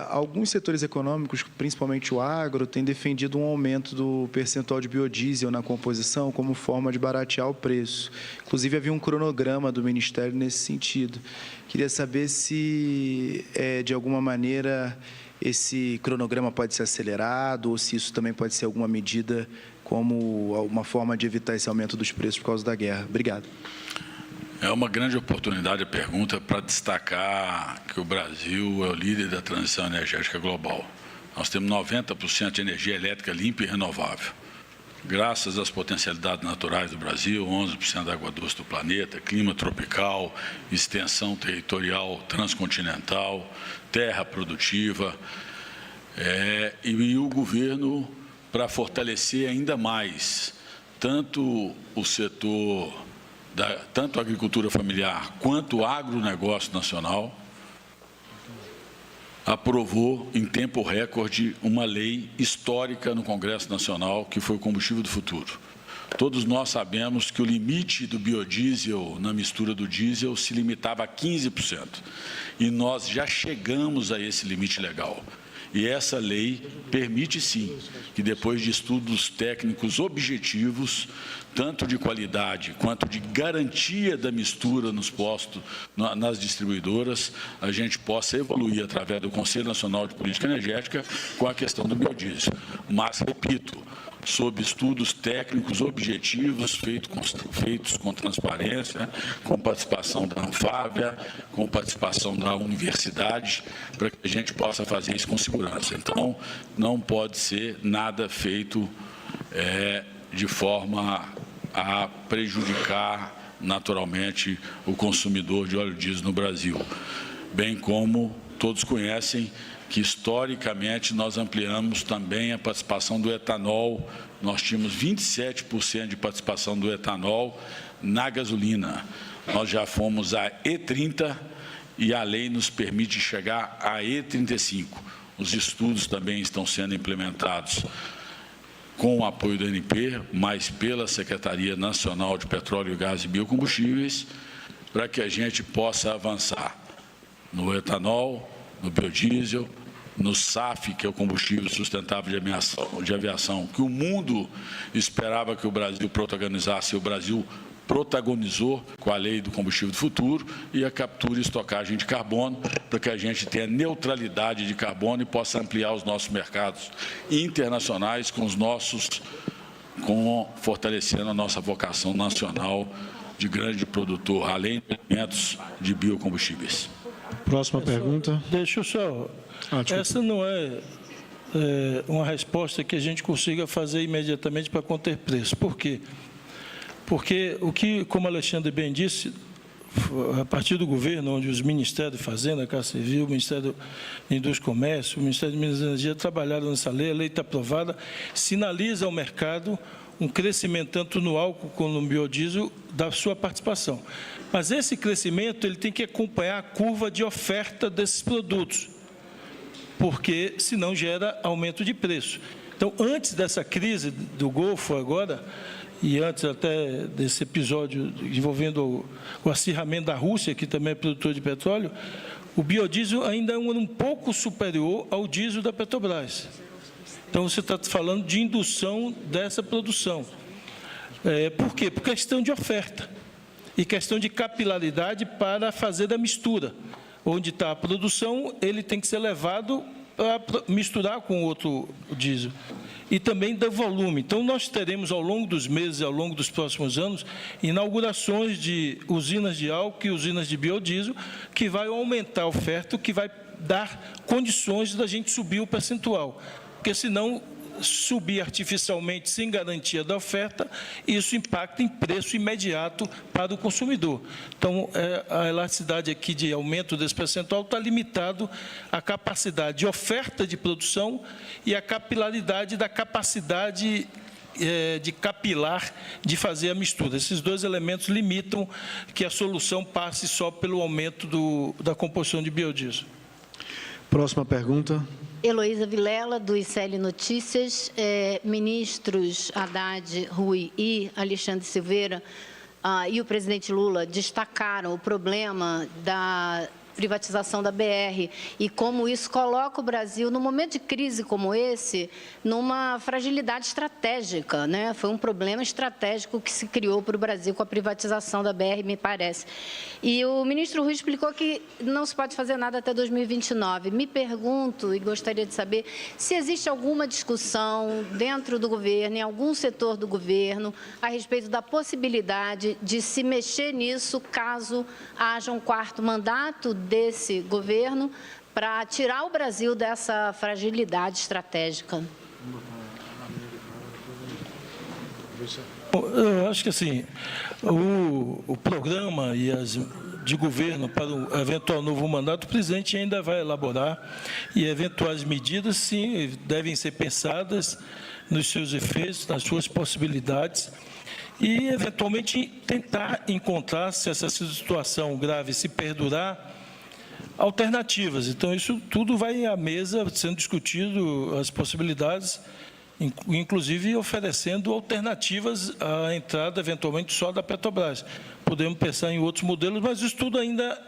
Alguns setores econômicos, principalmente o agro, têm defendido um aumento do percentual de biodiesel na composição como forma de baratear o preço. Inclusive, havia um cronograma do Ministério nesse sentido. Queria saber se, de alguma maneira, esse cronograma pode ser acelerado ou se isso também pode ser alguma medida como uma forma de evitar esse aumento dos preços por causa da guerra. Obrigado. É uma grande oportunidade a pergunta para destacar que o Brasil é o líder da transição energética global. Nós temos 90% de energia elétrica limpa e renovável. Graças às potencialidades naturais do Brasil, 11% da água doce do planeta, clima tropical, extensão territorial transcontinental, terra produtiva, e o governo, para fortalecer ainda mais tanto o setor tanto a agricultura familiar quanto o agronegócio nacional, aprovou em tempo recorde uma lei histórica no Congresso Nacional, que foi o combustível do futuro. Todos nós sabemos que o limite do biodiesel na mistura do diesel se limitava a 15%. E nós já chegamos a esse limite legal. E essa lei permite, sim, que depois de estudos técnicos objetivos, tanto de qualidade quanto de garantia da mistura nos postos, nas distribuidoras, a gente possa evoluir através do Conselho Nacional de Política Energética com a questão do biodiesel. Mas, repito, sob estudos técnicos objetivos, feitos com transparência, com participação da Anfávia, com participação da universidade, para que a gente possa fazer isso com segurança. Então, não pode ser nada feito de forma a prejudicar naturalmente o consumidor de óleo diesel no Brasil, bem como todos conhecem que historicamente nós ampliamos também a participação do etanol. Nós tínhamos 27% de participação do etanol na gasolina. Nós já fomos a E30 e a lei nos permite chegar a E35. Os estudos também estão sendo implementados com o apoio do ANP, mas pela Secretaria Nacional de Petróleo, Gás e Biocombustíveis, para que a gente possa avançar no etanol, no biodiesel, no SAF, que é o combustível sustentável de aviação, que o mundo esperava que o Brasil protagonizasse, o Brasil protagonizou com a lei do combustível do futuro e a captura e estocagem de carbono, para que a gente tenha neutralidade de carbono e possa ampliar os nossos mercados internacionais fortalecendo a nossa vocação nacional de grande produtor, além de alimentos de biocombustíveis. Próxima pergunta. Deixa eu só... Essa não é uma resposta que a gente consiga fazer imediatamente para conter preço. Por quê? Porque como Alexandre bem disse, a partir do governo, onde os Ministérios de Fazenda, Casa Civil, o Ministério da Indústria e Comércio, o Ministério de Minas e Energia trabalharam nessa lei, a lei está aprovada, sinaliza ao mercado um crescimento tanto no álcool como no biodiesel da sua participação. Mas esse crescimento ele tem que acompanhar a curva de oferta desses produtos, porque senão gera aumento de preço. Então, antes dessa crise do Golfo agora, e antes até desse episódio envolvendo o acirramento da Rússia, que também é produtor de petróleo, o biodiesel ainda é um pouco superior ao diesel da Petrobras. Então, você está falando de indução dessa produção. Por quê? Por questão de oferta e questão de capilaridade para fazer a mistura. Onde está a produção, ele tem que ser levado para misturar com outro diesel. E também do volume. Então, nós teremos, ao longo dos meses, ao longo dos próximos anos, inaugurações de usinas de álcool e usinas de biodiesel, que vai aumentar a oferta, o que vai dar condições da gente subir o percentual. Porque, senão, subir artificialmente sem garantia da oferta, isso impacta em preço imediato para o consumidor. Então, a elasticidade aqui de aumento desse percentual está limitado à capacidade de oferta de produção e à capilaridade da capacidade de capilar, de fazer a mistura. Esses dois elementos limitam que a solução passe só pelo aumento da composição de biodiesel. Próxima pergunta. Heloísa Vilela, do ICL Notícias. Ministros Haddad, Rui e Alexandre Silveira, e o presidente Lula destacaram o problema da privatização da BR e como isso coloca o Brasil, num momento de crise como esse, numa fragilidade estratégica, né? Foi um problema estratégico que se criou para o Brasil com a privatização da BR, me parece. E o ministro Rui explicou que não se pode fazer nada até 2029. Me pergunto e gostaria de saber se existe alguma discussão dentro do governo, em algum setor do governo, a respeito da possibilidade de se mexer nisso caso haja um quarto mandato desse governo para tirar o Brasil dessa fragilidade estratégica. Eu acho que assim, o programa e as de governo para o eventual novo mandato, o presidente ainda vai elaborar e eventuais medidas, sim, devem ser pensadas nos seus efeitos, nas suas possibilidades e, eventualmente, tentar encontrar, se essa situação grave se perdurar, alternativas. Então, isso tudo vai à mesa, sendo discutido as possibilidades, inclusive oferecendo alternativas à entrada, eventualmente, só da Petrobras. Podemos pensar em outros modelos, mas isso tudo ainda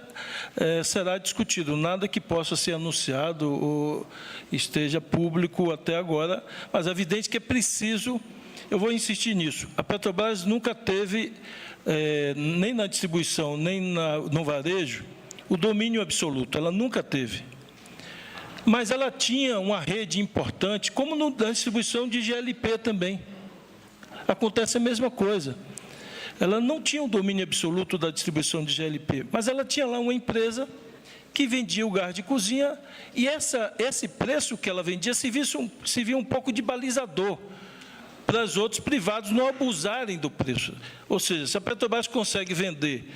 será discutido. Nada que possa ser anunciado ou esteja público até agora, mas é evidente que é preciso, eu vou insistir nisso, a Petrobras nunca teve, nem na distribuição, nem no varejo, o domínio absoluto, ela nunca teve. Mas ela tinha uma rede importante, como na distribuição de GLP também. Acontece a mesma coisa. Ela não tinha o domínio absoluto da distribuição de GLP, mas ela tinha lá uma empresa que vendia o gás de cozinha e esse preço que ela vendia servia um pouco de balizador para os outros privados não abusarem do preço. Ou seja, se a Petrobras consegue vender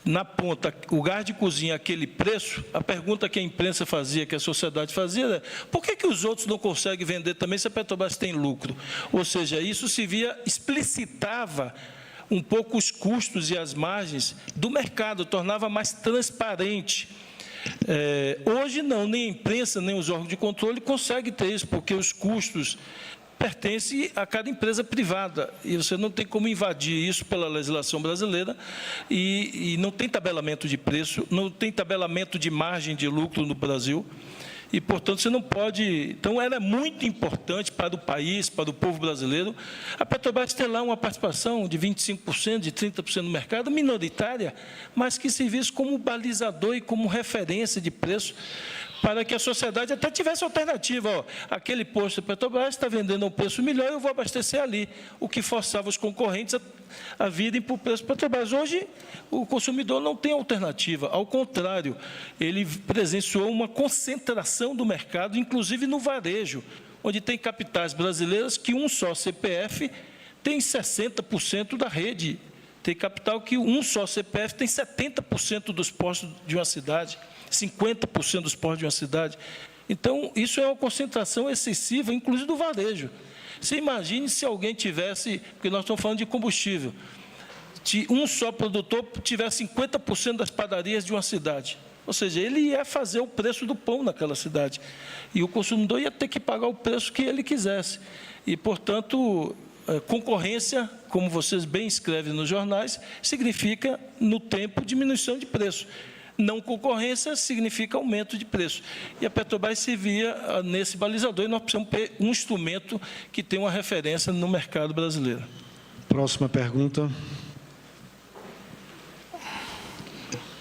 na ponta o gás de cozinha aquele preço, a pergunta que a imprensa fazia, que a sociedade fazia, é por que os outros não conseguem vender também se a Petrobras tem lucro? Ou seja, isso explicitava um pouco os custos e as margens do mercado, tornava mais transparente. Hoje não, nem a imprensa, nem os órgãos de controle conseguem ter isso, porque os custos pertence a cada empresa privada, e você não tem como invadir isso pela legislação brasileira, e não tem tabelamento de preço, não tem tabelamento de margem de lucro no Brasil, e, portanto, você não pode... Então, era muito importante para o país, para o povo brasileiro, a Petrobras ter lá uma participação de 25%, de 30% no mercado, minoritária, mas que servisse como balizador e como referência de preço, para que a sociedade até tivesse alternativa. Ó, aquele posto da Petrobras está vendendo a um preço melhor, eu vou abastecer ali, o que forçava os concorrentes a virem para o preço da Petrobras. Hoje, o consumidor não tem alternativa, ao contrário, ele presenciou uma concentração do mercado, inclusive no varejo, onde tem capitais brasileiras que um só CPF tem 60% da rede, tem capital que um só CPF tem 70% dos postos de uma cidade, 50% dos postos de uma cidade. Então, isso é uma concentração excessiva, inclusive do varejo. Você imagine se alguém tivesse, porque nós estamos falando de combustível, um só produtor tivesse 50% das padarias de uma cidade. Ou seja, ele ia fazer o preço do pão naquela cidade. E o consumidor ia ter que pagar o preço que ele quisesse. E, portanto, concorrência, como vocês bem escrevem nos jornais, significa, no tempo, diminuição de preço. Não concorrência significa aumento de preço. E a Petrobras servia nesse balizador, e nós precisamos ter um instrumento que tenha uma referência no mercado brasileiro. Próxima pergunta.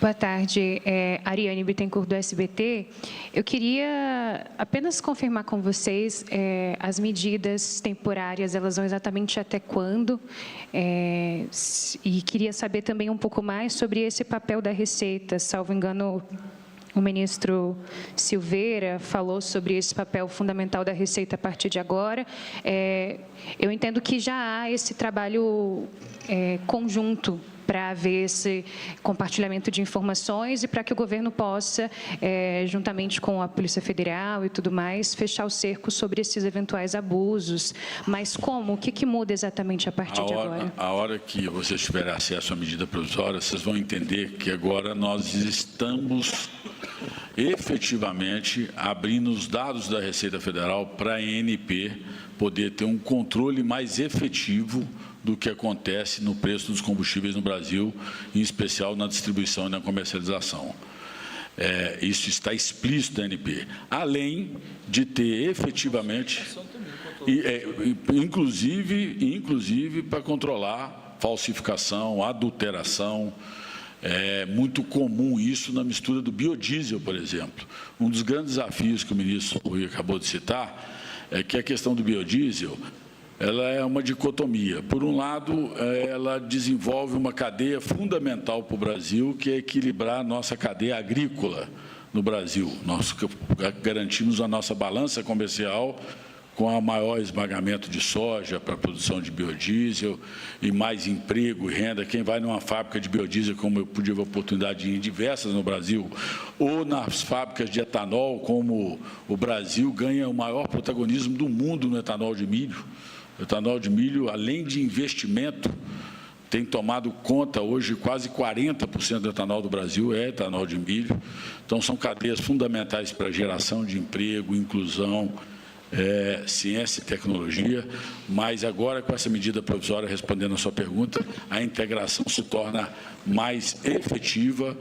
Boa tarde, Ariane Bittencourt, do SBT. Eu queria apenas confirmar com vocês as medidas temporárias, elas vão exatamente até quando? E queria saber também um pouco mais sobre esse papel da Receita. Salvo engano, o ministro Silveira falou sobre esse papel fundamental da Receita a partir de agora. Eu entendo que já há esse trabalho conjunto para haver esse compartilhamento de informações e para que o governo possa, juntamente com a Polícia Federal e tudo mais, fechar o cerco sobre esses eventuais abusos. Mas como? O que muda exatamente a partir de agora? A hora que vocês tiverem acesso à medida provisória, vocês vão entender que agora nós estamos efetivamente abrindo os dados da Receita Federal para a ANP poder ter um controle mais efetivo do que acontece no preço dos combustíveis no Brasil, em especial na distribuição e na comercialização. Isso está explícito na ANP, além de ter efetivamente, inclusive para controlar falsificação, adulteração. É muito comum isso na mistura do biodiesel, por exemplo. Um dos grandes desafios que o ministro Rui acabou de citar é que a questão do biodiesel, ela é uma dicotomia. Por um lado, ela desenvolve uma cadeia fundamental para o Brasil, que é equilibrar a nossa cadeia agrícola no Brasil. Nós garantimos a nossa balança comercial com o maior esmagamento de soja para a produção de biodiesel e mais emprego e renda. Quem vai numa fábrica de biodiesel, como eu tive a oportunidade de ir em diversas no Brasil, ou nas fábricas de etanol, como o Brasil ganha o maior protagonismo do mundo no etanol de milho. O etanol de milho, além de investimento, tem tomado conta hoje, quase 40% do etanol do Brasil é etanol de milho. Então, são cadeias fundamentais para a geração de emprego, inclusão, ciência e tecnologia, mas agora, com essa medida provisória, respondendo a sua pergunta, a integração se torna mais efetiva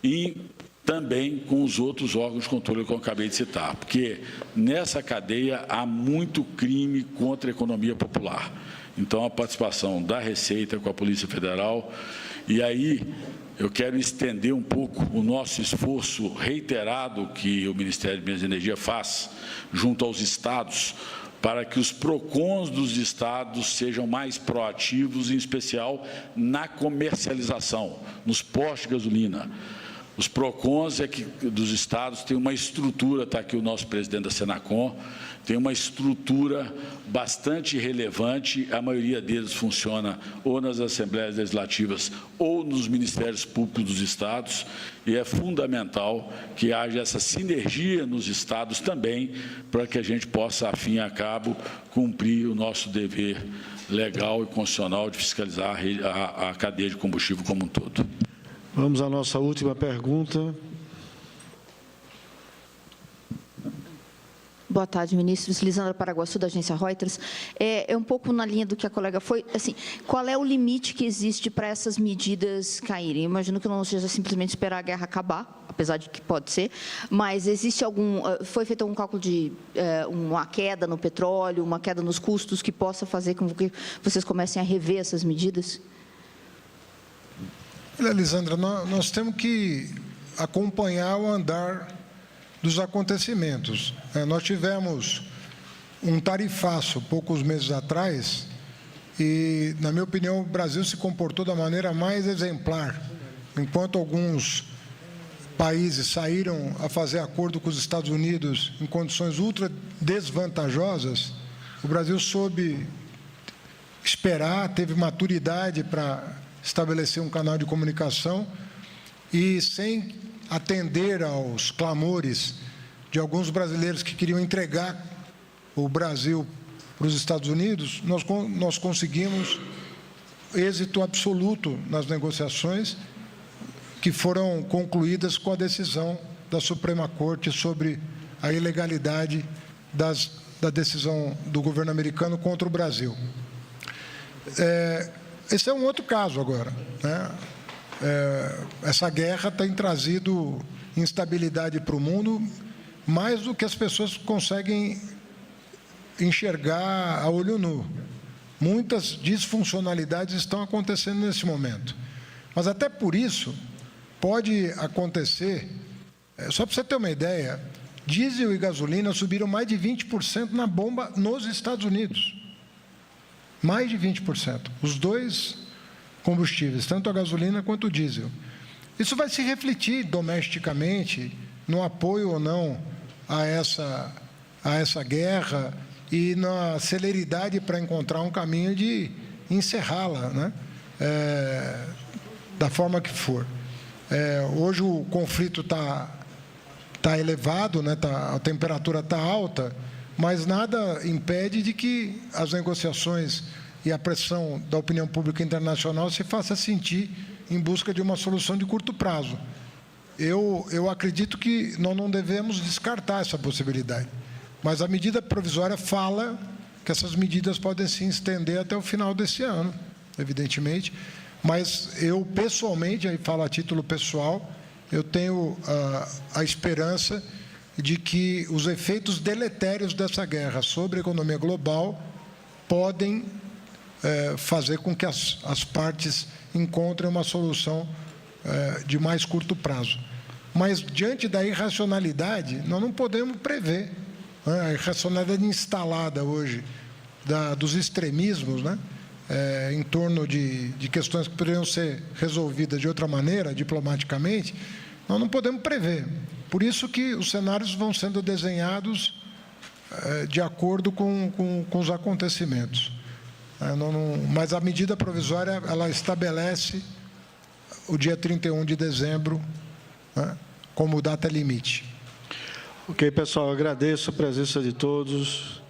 e também com os outros órgãos de controle que eu acabei de citar, porque nessa cadeia há muito crime contra a economia popular. Então, a participação da Receita com a Polícia Federal, e aí eu quero estender um pouco o nosso esforço reiterado que o Ministério de Minas e Energia faz junto aos estados, para que os PROCONs dos estados sejam mais proativos, em especial na comercialização, nos postos de gasolina. Os PROCONs dos estados têm uma estrutura, está aqui o nosso presidente da Senacom, tem uma estrutura bastante relevante, a maioria deles funciona ou nas Assembleias Legislativas ou nos Ministérios Públicos dos estados, e é fundamental que haja essa sinergia nos estados também, para que a gente possa, a fim e a cabo, cumprir o nosso dever legal e constitucional de fiscalizar a cadeia de combustível como um todo. Vamos à nossa última pergunta. Boa tarde, ministros. Lisandra Paraguaçu, da agência Reuters. É um pouco na linha do que a colega foi. Assim, qual é o limite que existe para essas medidas caírem? Eu imagino que não seja simplesmente esperar a guerra acabar, apesar de que pode ser, mas existe foi feito algum cálculo de uma queda no petróleo, uma queda nos custos que possa fazer com que vocês comecem a rever essas medidas? Olha, Lisandra, nós temos que acompanhar o andar dos acontecimentos. Nós tivemos um tarifaço poucos meses atrás e, na minha opinião, o Brasil se comportou da maneira mais exemplar. Enquanto alguns países saíram a fazer acordo com os Estados Unidos em condições ultra desvantajosas, o Brasil soube esperar, teve maturidade para estabelecer um canal de comunicação e, sem atender aos clamores de alguns brasileiros que queriam entregar o Brasil para os Estados Unidos, nós conseguimos êxito absoluto nas negociações que foram concluídas com a decisão da Suprema Corte sobre a ilegalidade da decisão do governo americano contra o Brasil. Esse é um outro caso agora, né? Essa guerra tem trazido instabilidade para o mundo, mais do que as pessoas conseguem enxergar a olho nu. Muitas disfuncionalidades estão acontecendo nesse momento. Mas até por isso, pode acontecer, só para você ter uma ideia, diesel e gasolina subiram mais de 20% na bomba nos Estados Unidos. Mais de 20%. Os dois combustíveis, tanto a gasolina quanto o diesel. Isso vai se refletir domesticamente no apoio ou não a essa guerra e na celeridade para encontrar um caminho de encerrá-la, né? Da forma que for. Hoje o conflito está elevado, né? A temperatura está alta, mas nada impede de que as negociações e a pressão da opinião pública internacional se faça sentir em busca de uma solução de curto prazo. Eu acredito que nós não devemos descartar essa possibilidade, mas a medida provisória fala que essas medidas podem se estender até o final desse ano, evidentemente. Mas eu, pessoalmente, aí falo a título pessoal, eu tenho a esperança de que os efeitos deletérios dessa guerra sobre a economia global podem fazer com que as partes encontrem uma solução de mais curto prazo. Mas, diante da irracionalidade, nós não podemos prever. A irracionalidade instalada hoje dos extremismos, né? Em torno de questões que poderiam ser resolvidas de outra maneira, diplomaticamente, nós não podemos prever. Por isso que os cenários vão sendo desenhados de acordo com os acontecimentos. Mas a medida provisória, ela estabelece o dia 31 de dezembro, né, como data limite. Ok, pessoal, agradeço a presença de todos.